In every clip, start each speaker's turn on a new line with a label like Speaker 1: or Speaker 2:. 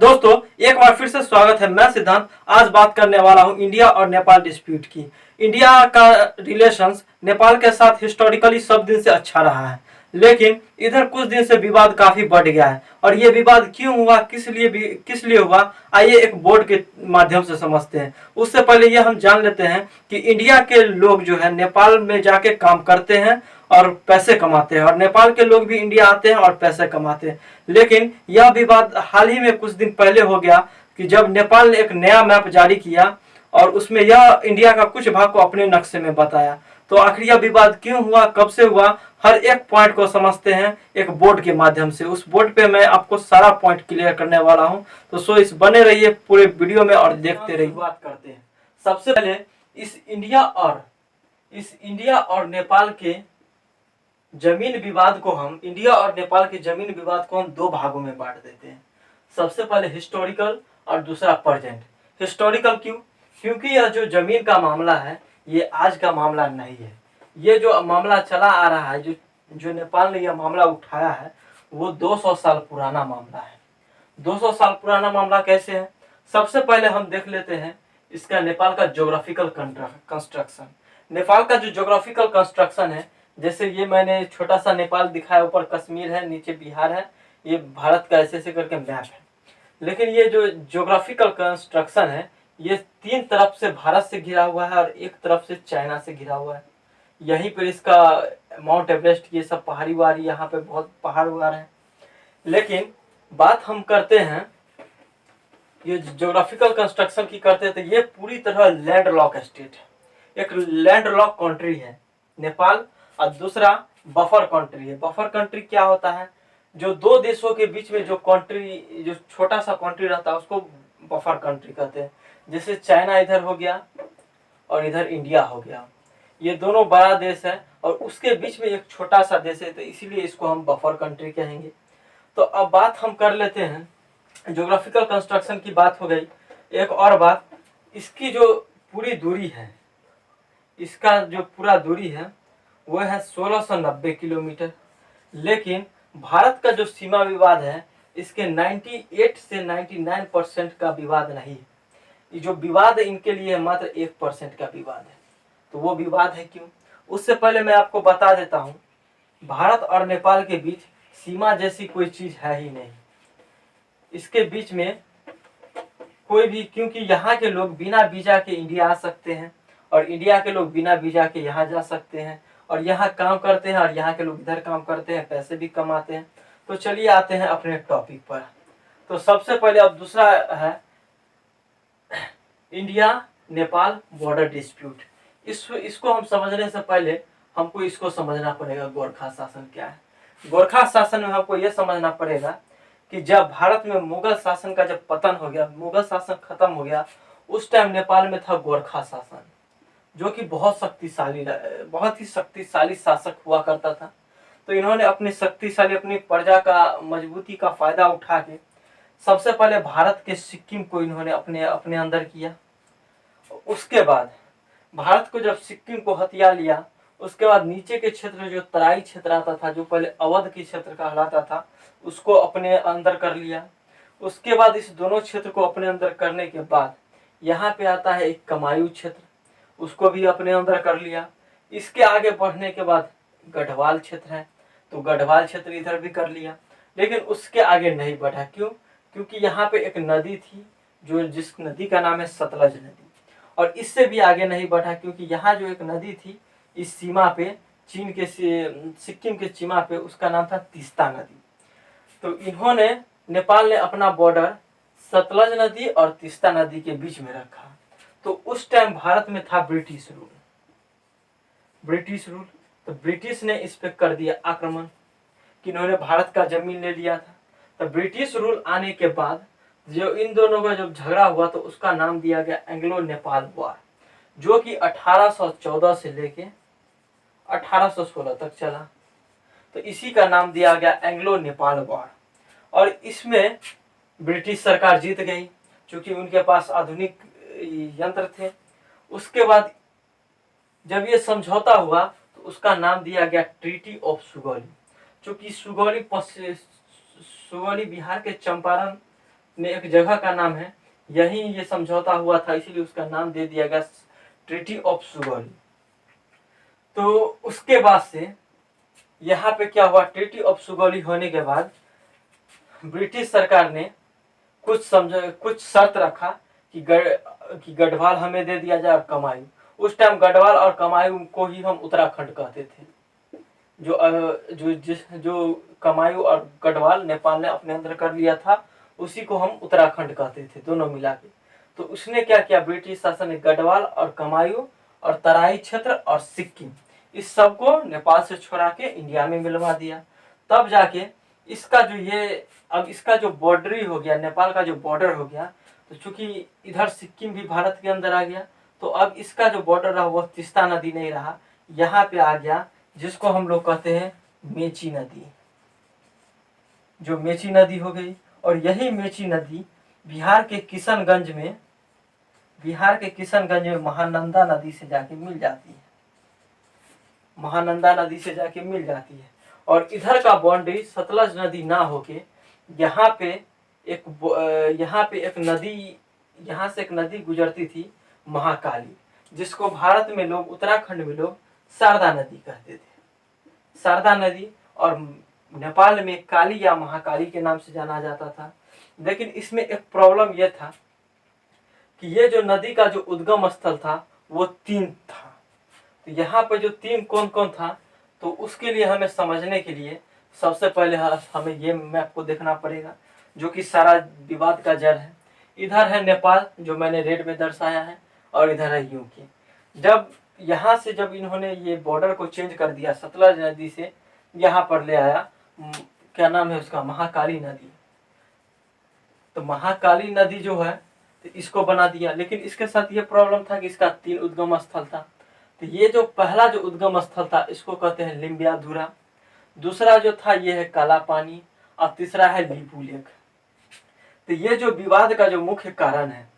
Speaker 1: दोस्तों, एक बार फिर से स्वागत है। मैं सिद्धांत आज बात करने वाला हूं इंडिया और नेपाल डिस्प्यूट की। इंडिया का रिलेशंस नेपाल के साथ हिस्टोरिकली सब दिन से अच्छा रहा है, लेकिन इधर कुछ दिन से विवाद काफी बढ़ गया है। और ये विवाद क्यों हुआ, किस लिए हुआ, आइए एक बोर्ड के माध्यम से समझते हैं। उससे पहले ये हम जान लेते हैं कि इंडिया के लोग जो है नेपाल में जाके काम करते हैं और पैसे कमाते हैं, और नेपाल के लोग भी इंडिया आते हैं और पैसे कमाते हैं। लेकिन यह विवाद हाल ही में कुछ दिन पहले हो गया कि जब नेपाल ने एक नया मैप जारी किया और उसमें यह इंडिया का कुछ भाग को अपने नक्शे में बताया। तो आखिर यह विवाद क्यों हुआ, कब से हुआ, हर एक पॉइंट को समझते हैं एक बोर्ड के माध्यम से। उस बोर्ड पे मैं आपको सारा पॉइंट क्लियर करने वाला हूं, तो सो इस बने रहिए पूरे वीडियो में और देखते रहिए। बात करते हैं सबसे पहले इस इंडिया और नेपाल के जमीन विवाद को हम दो भागों में बांट देते हैं। सबसे पहले हिस्टोरिकल और दूसरा प्रेजेंट। हिस्टोरिकल क्यों? क्योंकि यह जो जमीन का मामला है ये आज का मामला नहीं है। ये जो मामला चला आ रहा है, जो नेपाल ने यह मामला उठाया है, वो 200 साल पुराना मामला है। 200 साल पुराना मामला कैसे है? सबसे पहले हम देख लेते हैं इसका नेपाल का ज्योग्राफिकल कंस्ट्रक्शन। नेपाल का जो ज्योग्राफिकल कंस्ट्रक्शन है, जैसे ये मैंने छोटा सा नेपाल दिखाया, ऊपर कश्मीर है, नीचे बिहार है, ये भारत का ऐसे करके मैप है। लेकिन ये जो ज्योग्राफिकल कंस्ट्रक्शन है ये 3 तरफ से भारत से घिरा हुआ है और एक तरफ से चाइना से घिरा हुआ है। यहीं पर इसका माउंट एवरेस्ट, ये सब पहाड़ी वारी, यहाँ पे बहुत पहाड़ वगैरह है। लेकिन बात हम करते हैं ये ज्योग्राफिकल कंस्ट्रक्शन की करते हैं, तो ये पूरी तरह लैंड लॉक स्टेट है, एक लैंड लॉक कंट्री है नेपाल, और दूसरा बफर कंट्री है। बफर कंट्री क्या होता है? जो दो देशों के बीच में जो कंट्री, जो छोटा सा कंट्री रहता है उसको बफर कंट्री कहते हैं। जैसे चाइना इधर हो गया और इधर इंडिया हो गया, ये दोनों बड़ा देश है और उसके बीच में एक छोटा सा देश है, तो इसीलिए इसको हम बफर कंट्री कहेंगे। तो अब बात हम कर लेते हैं, ज्योग्राफिकल कंस्ट्रक्शन की बात हो गई। एक और बात, इसकी जो पूरी दूरी है, इसका जो पूरा दूरी है वो है 1690 किलोमीटर। लेकिन भारत का जो सीमा विवाद है इसके 98 से 99% का विवाद नहीं है। ये जो विवाद इनके लिए है मात्र 1% का विवाद है। तो वो विवाद है क्यों? उससे पहले मैं आपको बता देता हूँ, भारत और नेपाल के बीच सीमा जैसी कोई चीज है ही नहीं। इसके बीच में कोई भी, क्योंकि यहाँ के लोग बिना वीजा के इंडिया आ सकते हैं और इंडिया के लोग बिना वीजा के यहाँ जा सकते हैं, और यहाँ काम करते हैं और यहाँ के लोग इधर काम करते हैं, पैसे भी कमाते हैं। तो चलिए आते हैं अपने टॉपिक पर। तो सबसे पहले अब दूसरा है इंडिया नेपाल बॉर्डर डिस्प्यूट। इसको हम समझने से पहले हमको इसको समझना पड़ेगा, गोरखा शासन क्या है। गोरखा शासन में हमको यह समझना पड़ेगा कि जब भारत में मुगल शासन का जब पतन हो गया, मुगल शासन खत्म हो गया, उस टाइम नेपाल में था गोरखा शासन, जो कि बहुत ही शक्तिशाली शासक हुआ करता था। तो इन्होंने अपनी प्रजा का मजबूती का फायदा उठा के सबसे पहले भारत के सिक्किम को इन्होंने अपने अंदर किया। उसके बाद भारत को जब सिक्किम को हथिया लिया, उसके बाद नीचे के क्षेत्र, जो तराई क्षेत्र आता था, जो पहले अवध की क्षेत्र कहलाता था, उसको अपने अंदर कर लिया। उसके बाद इस दोनों क्षेत्र को अपने अंदर करने के बाद यहाँ पे आता है एक कमायू क्षेत्र, उसको भी अपने अंदर कर लिया। इसके आगे बढ़ने के बाद गढ़वाल क्षेत्र है, तो गढ़वाल क्षेत्र इधर भी कर लिया। लेकिन उसके आगे नहीं बढ़ा। क्यों? क्योंकि यहाँ पे एक नदी थी, जिस नदी का नाम है सतलज नदी, और इससे भी आगे नहीं बढ़ा क्योंकि यहाँ जो एक नदी थी इस सीमा पे, सिक्किम के सीमा पे, उसका नाम था तीस्ता नदी। तो नेपाल ने अपना बॉर्डर सतलज नदी और तीस्ता नदी के बीच में रखा। तो उस टाइम भारत में था ब्रिटिश रूल। तो ब्रिटिश ने इस पे कर दिया आक्रमण कि इन्होंने भारत का जमीन ले लिया था। तो ब्रिटिश रूल आने के बाद जो इन दोनों का जब झगड़ा हुआ तो उसका नाम दिया गया एंग्लो नेपाल वॉर, जो कि 1814 से लेके 1816 तक चला। तो इसी का नाम दिया गया एंग्लो नेपाल वॉर। और इसमें ब्रिटिश सरकार जीत गई क्योंकि उनके पास आधुनिक यंत्र थे। उसके बाद जब ये समझौता हुआ तो उसका नाम दिया गया ट्रीटी ऑफ सुगौली, क्योंकि सुगौली बिहार के चंपारण ने एक जगह का नाम है, यही ये समझौता हुआ था, इसीलिए उसका नाम दे दिया गया ट्रीटी ऑफ सुगौली। तो उसके बाद से यहाँ पे क्या हुआ, ट्रीटी ऑफ सुगौली होने के बाद ब्रिटिश सरकार ने कुछ शर्त रखा कि गढ़वाल हमें दे दिया जाए और कमायूं। उस टाइम गढ़वाल और कमायूं को ही हम उत्तराखंड कहते थे। जो कमायूं और गढ़वाल नेपाल ने अपने अंदर कर लिया था, उसी को हम उत्तराखंड कहते थे, दोनों मिला के। तो उसने क्या किया, ब्रिटिश शासन ने गढ़वाल और कमायूं और तराई क्षेत्र और सिक्किम, इस सब को नेपाल से छुड़ा के इंडिया में मिलवा दिया। तब जाके इसका जो बॉर्डरी हो गया, नेपाल का जो बॉर्डर हो गया, तो चूंकि इधर सिक्किम भी भारत के अंदर आ गया, तो अब इसका जो बॉर्डर रहा वो तीस्ता नदी नहीं रहा, यहाँ पे आ गया, जिसको हम लोग कहते हैं मेची नदी। जो मेची नदी हो गई, और यही मेची नदी बिहार के किशनगंज में महानंदा नदी से जाके मिल जाती है, महानंदा नदी से जाके मिल जाती है। और इधर का बाउंड्री सतलज नदी ना होके यहाँ पे एक नदी, यहाँ से एक नदी गुजरती थी महाकाली, जिसको भारत में लोग, उत्तराखंड में लोग शारदा नदी कहते थे, शारदा नदी। और नेपाल में काली या महाकाली के नाम से जाना जाता था। लेकिन इसमें एक प्रॉब्लम यह था कि ये जो नदी का जो उद्गम स्थल था वो 3 था। तो यहाँ पे जो 3 कौन कौन था, तो उसके लिए हमें समझने के लिए सबसे पहले हमें ये मैप को देखना पड़ेगा, जो कि सारा विवाद का जड़ है। इधर है नेपाल, जो मैंने रेड में दर्शाया है, और इधर है यूके। जब यहाँ से जब इन्होंने ये बॉर्डर को चेंज कर दिया, सतलज नदी से यहाँ पर ले आया, क्या नाम है उसका, महाकाली नदी। तो महाकाली नदी जो है, तो इसको बना दिया। लेकिन इसके साथ ये प्रॉब्लम था कि इसका 3 उद्गम स्थल था। तो ये जो पहला जो उद्गम स्थल था, इसको कहते हैं लिम्बियाधुरा। दूसरा जो था ये है काला पानी, और तीसरा है लीपू लेक। तो ये जो विवाद का जो मुख्य कारण है,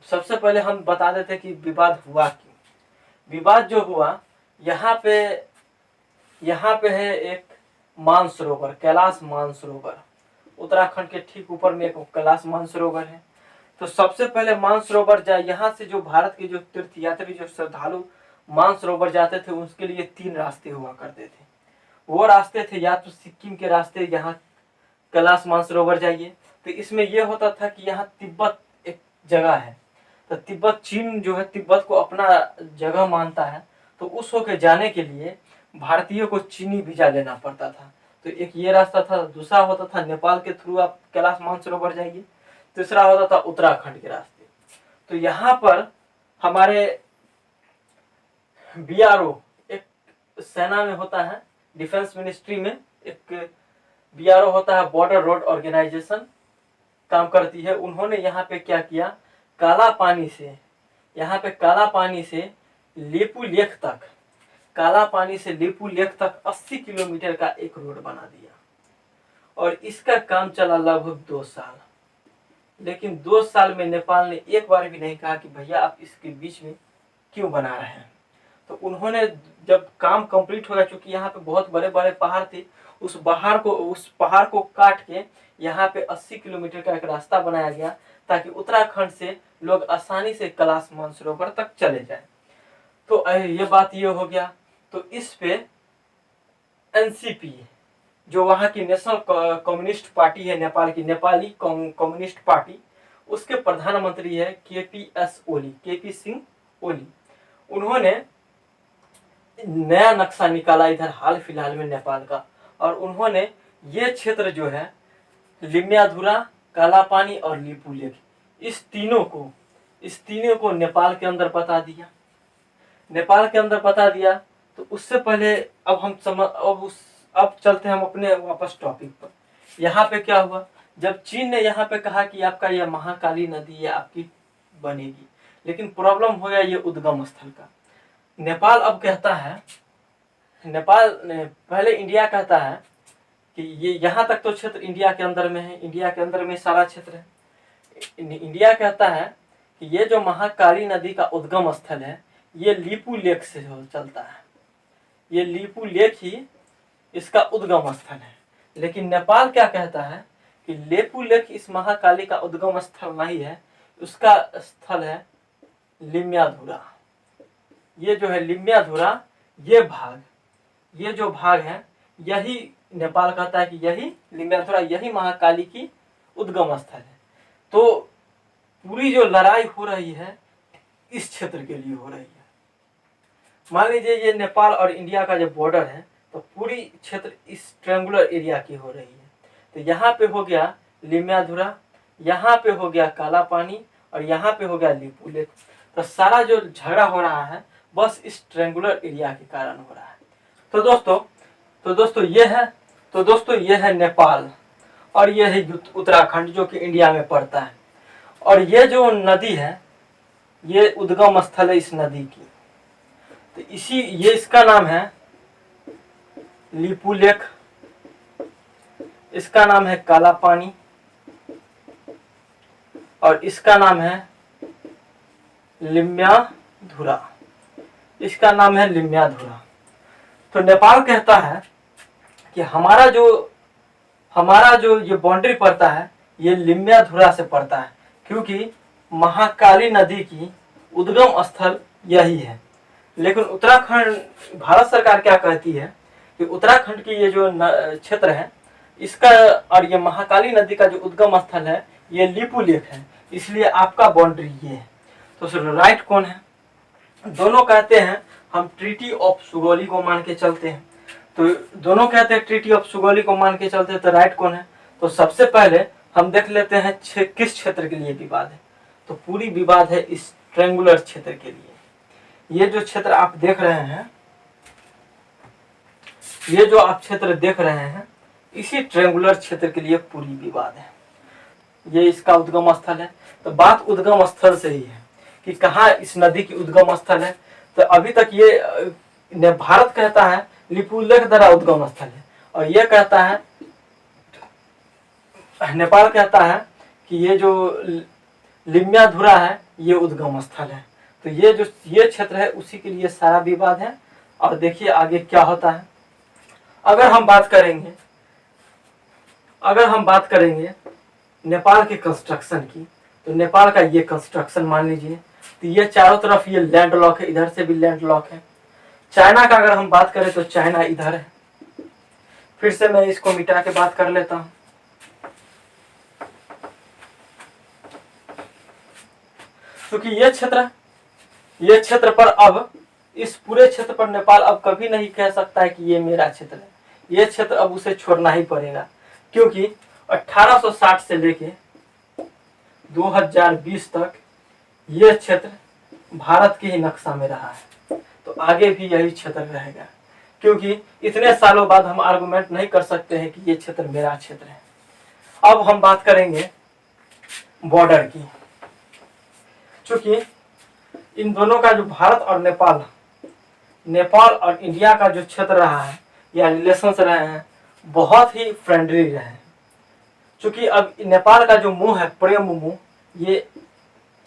Speaker 1: सबसे पहले हम बता देते कि विवाद हुआ क्यों। विवाद जो हुआ, यहाँ पे है एक मानसरोवर, कैलाश मानसरोवर। उत्तराखंड के ठीक ऊपर में एक कैलाश मानसरोवर है। तो सबसे पहले मानसरोवर जाए, यहाँ से जो भारत के जो तीर्थयात्री, जो श्रद्धालु मानसरोवर जाते थे, उसके लिए 3 रास्ते हुआ करते थे। वो रास्ते थे, या तो सिक्किम के रास्ते, यहाँ कैलाश मानसरोवर जाइए। तो इसमें यह होता था कि यहाँ तिब्बत एक जगह है, तो तिब्बत, चीन जो है तिब्बत को अपना जगह मानता है, तो उस होके जाने के लिए भारतीयों को चीनी वीजा लेना पड़ता था। तो एक ये रास्ता था। दूसरा होता था नेपाल के थ्रू आप कैलाश मानसरोवर जाइए। तीसरा होता था उत्तराखंड के रास्ते। तो यहाँ पर हमारे BRO, एक सेना में होता है, डिफेंस मिनिस्ट्री में एक BRO होता है, बॉर्डर रोड ऑर्गेनाइजेशन काम करती है। उन्होंने यहाँ पे क्या किया, काला पानी से, यहाँ पे काला पानी से लीपू लेक तक, काला पानी से लीपू लेक तक 80 किलोमीटर का एक रोड बना दिया। और इसका काम चला लगभग 2 साल। लेकिन 2 साल में नेपाल ने एक बार भी नहीं कहा कि भैया आप इसके बीच में क्यों बना रहे हैं। तो उन्होंने जब काम कंप्लीट हो गया, चूंकि यहाँ पे बहुत बड़े बड़े पहाड़ थे, उस पहाड़ को काट के यहाँ पे 80 किलोमीटर का एक रास्ता बनाया गया, ताकि उत्तराखंड से लोग आसानी से कैलाश मानसरोवर तक चले जाएं। तो ये बात ये हो गया। तो इस पे NCP, जो वहाँ की नेशनल कम्युनिस्ट पार्टी है, नेपाल की नेपाली कम्युनिस्ट पार्टी, उसके प्रधानमंत्री है KP सिंह ओली। उन्होंने नया नक्शा निकाला इधर हाल फिलहाल में नेपाल का, और उन्होंने ये क्षेत्र जो है लिम्बियाधुरा, काला पानी और लीपू लेक, इस तीनों को नेपाल के अंदर बता दिया। तो उससे पहले अब चलते हैं हम अपने वापस टॉपिक पर। यहाँ पे क्या हुआ, जब चीन ने यहाँ पे कहा कि आपका यह महाकाली नदी है आपकी बनेगी, लेकिन प्रॉब्लम हो गया ये उद्गम स्थल का। नेपाल अब कहता है, पहले इंडिया कहता है कि ये यहाँ तक तो क्षेत्र इंडिया के अंदर में है, इंडिया के अंदर में सारा क्षेत्र है। इंडिया कहता है कि ये जो महाकाली नदी का उद्गम स्थल है, ये लीपू लेक से चलता है, ये लीपू लेक ही इसका उद्गम स्थल है। लेकिन नेपाल क्या कहता है कि लेपुलेख इस महाकाली का उद्गम स्थल नहीं है, उसका स्थल है लिम्याधुरा। ये जो है लिम्याधुरा, ये जो भाग है, यही नेपाल कहता है कि यही लिम्याधुरा, यही महाकाली की उद्गम स्थल है। तो पूरी जो लड़ाई हो रही है इस क्षेत्र के लिए हो रही है। मान लीजिए ये नेपाल और इंडिया का जो बॉर्डर है, तो पूरी क्षेत्र इस ट्रायंगुलर एरिया की हो रही है। तो यहाँ पे हो गया लिम्याधुरा, यहाँ पे हो गया काला पानी, और यहाँ पे हो गया लिपुलेख। तो सारा जो झगड़ा हो रहा है बस इस ट्रायंगुलर एरिया के कारण हो रहा है। तो दोस्तों ये है नेपाल, और ये है उत्तराखंड जो कि इंडिया में पड़ता है। और ये जो नदी है, ये उद्गम स्थल है इस नदी की। तो ये इसका नाम है लिपुलेख, इसका नाम है काला पानी, और इसका नाम है लिम्याधुरा, इसका नाम है लिम्याधुरा। तो नेपाल कहता है कि हमारा जो ये बाउंड्री पड़ता है ये लिम्याधुरा से पड़ता है, क्योंकि महाकाली नदी की उद्गम स्थल यही है। लेकिन उत्तराखंड, भारत सरकार क्या कहती है कि उत्तराखंड की ये जो क्षेत्र है इसका, और ये महाकाली नदी का जो उद्गम स्थल है ये लिपुलेख है, इसलिए आपका बाउंड्री ये है। तो राइट कौन है? दोनों कहते हैं हम ट्रीटी ऑफ सुगौली को मान के चलते हैं। तो दोनों कहते हैं ट्रीटी ऑफ सुगौली को मान के चलते हैं, तो राइट कौन है? तो सबसे पहले हम देख लेते हैं किस क्षेत्र के लिए विवाद है। तो पूरी विवाद है इस ट्रायंगुलर क्षेत्र के लिए। ये जो क्षेत्र आप देख रहे हैं, ये जो आप क्षेत्र देख रहे हैं, इसी ट्रायंगुलर क्षेत्र के लिए पूरी विवाद है। ये इसका उद्गम स्थल है। तो बात उद्गम स्थल से ही है कि कहाँ इस नदी की उद्गम स्थल है। तो अभी तक ये भारत कहता है लिपुलेख द्वारा उद्गम स्थल है, और ये कहता है, नेपाल कहता है कि ये जो लिम्याधुरा है ये उद्गम स्थल है। तो ये क्षेत्र है उसी के लिए सारा विवाद है। और देखिए आगे क्या होता है। अगर हम बात करेंगे नेपाल के कंस्ट्रक्शन की, तो नेपाल का ये कंस्ट्रक्शन मान लीजिए, तो ये चारों तरफ ये लैंड लॉक है, इधर से भी लैंड लॉक है। चाइना का अगर हम बात करें तो चाइना इधर है। फिर से मैं इसको मिटा के बात कर लेता हूँ। क्योंकि ये क्षेत्र पर, अब इस पूरे क्षेत्र पर नेपाल अब कभी नहीं कह सकता है कि ये मेरा क्षेत्र है। ये क्षेत्र अब उसे छोड़ना ही पड़ेगा, क्योंकि 1860 से लेके 2020 तक ये क्षेत्र भारत के ही नक्शा में रहा है। तो आगे भी यही क्षेत्र रहेगा, क्योंकि इतने सालों बाद हम आर्गुमेंट नहीं कर सकते हैं कि ये क्षेत्र मेरा क्षेत्र है। अब हम बात करेंगे बॉर्डर की। चूंकि इन दोनों का जो भारत और नेपाल और इंडिया का जो क्षेत्र रहा है या रिलेशंस रहे हैं, बहुत ही फ्रेंडली रहे हैं। चूंकि अब नेपाल का जो मुंह है, प्रेम मुंह, ये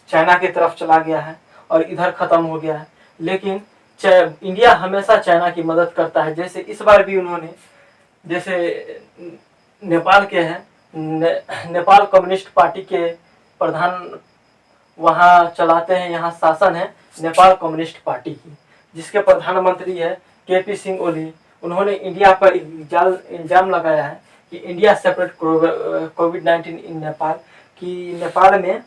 Speaker 1: चाइना की तरफ चला गया है और इधर खत्म हो गया है। लेकिन इंडिया हमेशा चाइना की मदद करता है। जैसे इस बार भी उन्होंने, जैसे नेपाल के हैं, नेपाल कम्युनिस्ट पार्टी के प्रधान वहाँ चलाते हैं, यहाँ शासन है नेपाल कम्युनिस्ट पार्टी की, जिसके प्रधानमंत्री है KP सिंह ओली। उन्होंने इंडिया पर इल्जाम लगाया है कि इंडिया सेपरेट कोविड-19 इन नेपाल, कि नेपाल में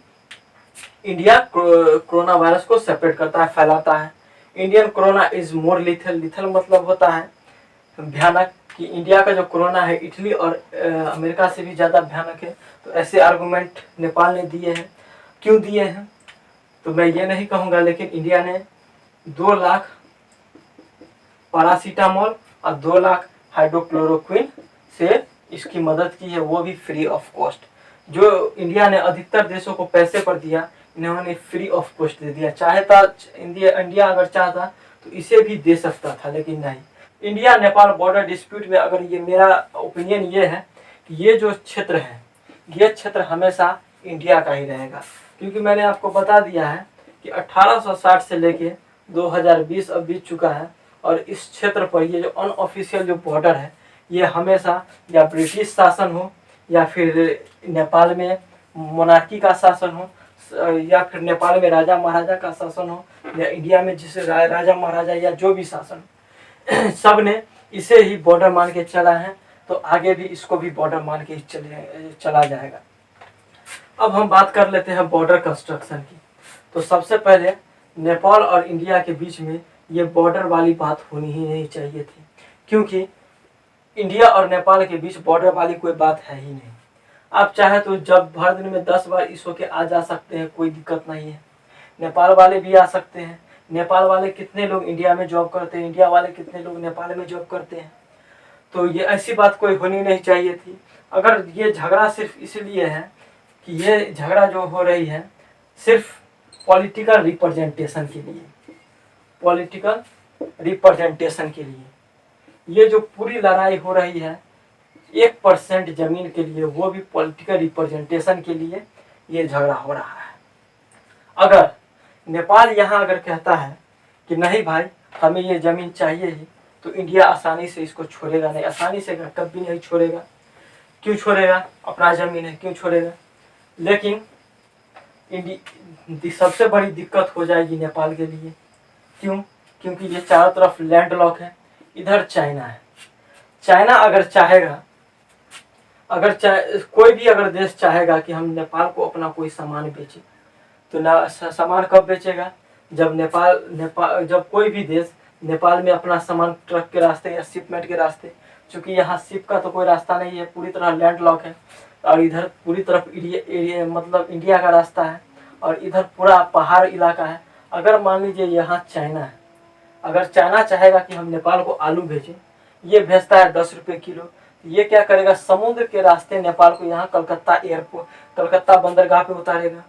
Speaker 1: इंडिया कोरोना वायरस को सेपरेट करता है, फैलाता है। Indian corona is more lethal मतलब होता है भयानक, कि इंडिया का जो कोरोना है इटली और अमेरिका से भी ज़्यादा भयानक है। तो ऐसे आर्गुमेंट नेपाल ने दिए हैं। क्यों दिए हैं तो मैं ये नहीं कहूँगा, लेकिन इंडिया ने 2 लाख पैरासीटामोल और 2 लाख हाइड्रोक्लोरोक्विन से इसकी मदद की है, वो भी फ्री ऑफ कॉस्ट। जो इंडिया ने अधिकतर देशों को पैसे पर दिया, इन्होंने फ्री ऑफ कॉस्ट दे दिया। इंडिया अगर चाहता तो इसे भी दे सकता था, लेकिन नहीं। इंडिया नेपाल बॉर्डर डिस्प्यूट में अगर ये मेरा ओपिनियन ये है कि ये जो क्षेत्र है, ये क्षेत्र हमेशा इंडिया का ही रहेगा। क्योंकि मैंने आपको बता दिया है कि 1860 से लेके 2020 अब बीत चुका है, और इस क्षेत्र पर ये जो अनऑफिशियल जो बॉर्डर है, ये हमेशा या ब्रिटिश शासन हो या फिर नेपाल में मोनार्की का शासन हो, या फिर नेपाल में राजा महाराजा का शासन हो, या इंडिया में जिसे राजा महाराजा या जो भी शासन सब ने इसे ही बॉर्डर मान के चला है, तो आगे भी इसको भी बॉर्डर मान के चला जाएगा। अब हम बात कर लेते हैं बॉर्डर कंस्ट्रक्शन की। तो सबसे पहले नेपाल और इंडिया के बीच में ये बॉर्डर वाली बात होनी ही नहीं चाहिए थी, क्योंकि इंडिया और नेपाल के बीच बॉर्डर वाली कोई बात है ही नहीं। आप चाहे तो जब भर दिन में 10 बार इस होके आ जा सकते हैं, कोई दिक्कत नहीं है। नेपाल वाले भी आ सकते हैं। नेपाल वाले कितने लोग इंडिया में जॉब करते हैं, इंडिया वाले कितने लोग नेपाल में जॉब करते हैं। तो ये ऐसी बात कोई होनी नहीं चाहिए थी। अगर ये झगड़ा सिर्फ इसलिए है कि ये झगड़ा जो हो रही है सिर्फ पॉलिटिकल रिप्रेजेंटेशन के लिए, पॉलिटिकल रिप्रेजेंटेशन के लिए, ये जो पूरी लड़ाई हो रही है 1% जमीन के लिए, वो भी पॉलिटिकल रिप्रेजेंटेशन के लिए ये झगड़ा हो रहा है। अगर नेपाल यहाँ अगर कहता है कि नहीं भाई हमें ये जमीन चाहिए ही, तो इंडिया आसानी से इसको छोड़ेगा नहीं, आसानी से कभी नहीं छोड़ेगा। क्यों छोड़ेगा? अपना जमीन है, क्यों छोड़ेगा? लेकिन सबसे बड़ी दिक्कत हो जाएगी नेपाल के लिए। क्यों? क्योंकि ये चारों तरफ लैंड लॉक है। इधर चाइना है। चाइना अगर चाहेगा, कोई भी अगर देश चाहेगा कि हम नेपाल को अपना कोई सामान बेचे, तो ना सामान कब बेचेगा? जब कोई भी देश नेपाल में अपना सामान ट्रक के रास्ते या शिपमेंट के रास्ते, क्योंकि यहाँ शिप का तो कोई रास्ता नहीं है, पूरी तरह लैंड लॉक है, और इधर पूरी तरफ एरिया मतलब इंडिया का रास्ता है, और इधर पूरा पहाड़ इलाका है। अगर मान लीजिए यहाँ चाइना है, अगर चाइना चाहेगा कि हम नेपाल को आलू भेजें, ये भेजता है 10 रुपये किलो, ये क्या करेगा? समुद्र के रास्ते नेपाल को यहाँ कलकत्ता बंदरगाह पे उतारेगा।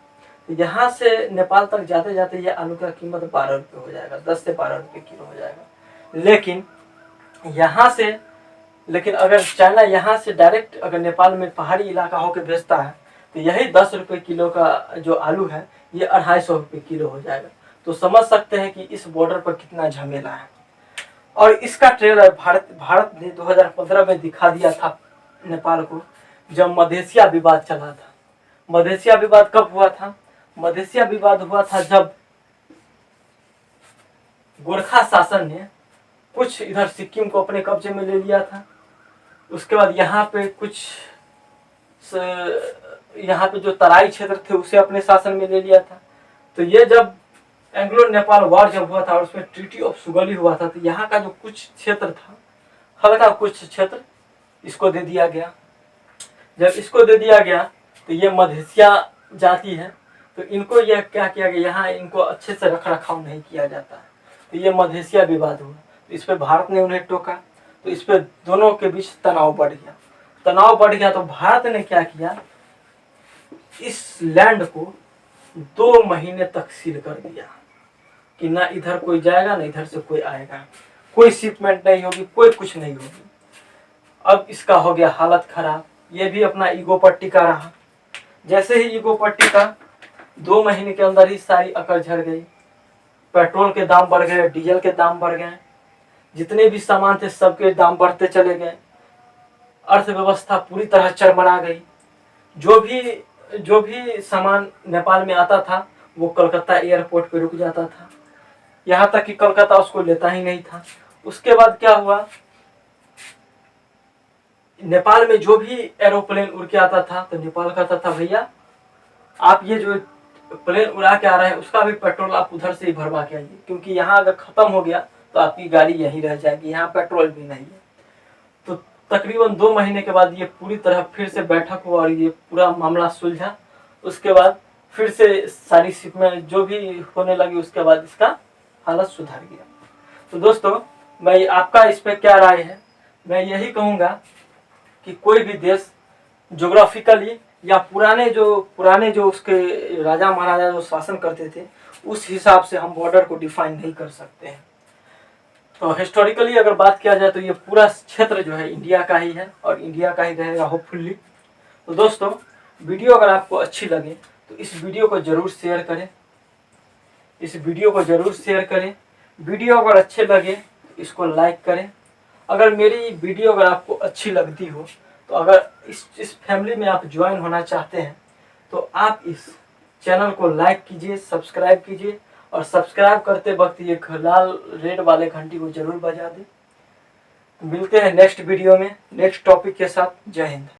Speaker 1: यहाँ से नेपाल तक जाते जाते ये आलू का कीमत 12 रुपये हो जाएगा, 10 से 12 रुपये किलो हो जाएगा। लेकिन अगर चाइना यहाँ से डायरेक्ट अगर नेपाल में पहाड़ी इलाका होकर भेजता है, तो यही 10 रुपये किलो का जो आलू है ये 250 रुपये किलो हो जाएगा। तो समझ सकते हैं कि इस बॉर्डर पर कितना झमेला है। और इसका ट्रेलर भारत ने 2015 में दिखा दिया था नेपाल को, जब मधेसिया विवाद चला था। मधेसिया विवाद कब हुआ था? मधेसिया विवाद हुआ था जब गोरखा शासन ने कुछ इधर सिक्किम को अपने कब्जे में ले लिया था। उसके बाद यहाँ पे यहाँ पे जो तराई क्षेत्र थे उसे अपने शासन में ले लिया था। तो ये जब एंग्लो नेपाल वॉर जब हुआ था और उसमें ट्रीटी ऑफ सुगली हुआ था, तो यहाँ का जो कुछ क्षेत्र था, हल्का कुछ क्षेत्र इसको दे दिया गया। जब इसको दे दिया गया तो ये मधेसिया जाति है, तो इनको यह क्या किया गया, यहाँ इनको अच्छे से रख रखाव नहीं किया जाता है, तो ये मधेसिया विवाद हुआ। तो इस पर भारत ने उन्हें टोका, तो इस पर दोनों के बीच तनाव बढ़ गया। तो भारत ने क्या किया, इस लैंड को 2 महीने तक सील कर दिया कि ना इधर कोई जाएगा ना इधर से कोई आएगा, कोई शिपमेंट नहीं होगी, कोई कुछ नहीं होगी। अब इसका हो गया हालत खराब। ये भी अपना ईगो पर टिका रहा। जैसे ही ईगो पर टिका, 2 महीने के अंदर ही सारी अकड़ झड़ गई। पेट्रोल के दाम बढ़ गए, डीजल के दाम बढ़ गए, जितने भी सामान थे सबके दाम बढ़ते चले गए। अर्थव्यवस्था पूरी तरह चरमरा गई। जो भी सामान नेपाल में आता था वो कलकत्ता एयरपोर्ट पे रुक जाता था, यहाँ तक कि कलकत्ता उसको लेता ही नहीं था। उसके बाद क्या हुआ, नेपाल में जो भी एरोप्लेन उड़ के आता था तो नेपाल कहता था भैया आप ये जो प्लेन उड़ा के आ रहे हैं उसका भी पेट्रोल आप उधर से ही भरवा के आइए, क्योंकि यहाँ अगर खत्म हो गया तो आपकी गाड़ी यहीं रह जाएगी, यहाँ पेट्रोल भी नहीं है। तो तकरीबन 2 महीने के बाद ये पूरी तरह फिर से बैठक हुआ और ये पूरा मामला सुलझा। उसके बाद फिर से सारी शिपमेंट जो भी होने लगी, उसके बाद इसका हालत सुधर गया। तो दोस्तों, मैं आपका इस पर क्या राय है? मैं यही कहूँगा कि कोई भी देश ज्योग्राफिकली या पुराने जो उसके राजा महाराजा जो शासन करते थे उस हिसाब से हम बॉर्डर को डिफाइन नहीं कर सकते हैं। तो हिस्टोरिकली अगर बात किया जाए तो ये पूरा क्षेत्र जो है इंडिया का ही है और इंडिया का ही रहेगा होपफुली। तो दोस्तों, वीडियो अगर आपको अच्छी लगे तो इस वीडियो को जरूर शेयर करें, वीडियो अगर अच्छे लगे तो इसको लाइक करें। अगर मेरी वीडियो अगर आपको अच्छी लगती हो तो अगर इस फैमिली में आप ज्वाइन होना चाहते हैं तो आप इस चैनल को लाइक कीजिए, सब्सक्राइब कीजिए, और सब्सक्राइब करते वक्त ये लाल रेड वाले घंटी को जरूर बजा दें। मिलते हैं नेक्स्ट वीडियो में नेक्स्ट टॉपिक के साथ। जय हिंद।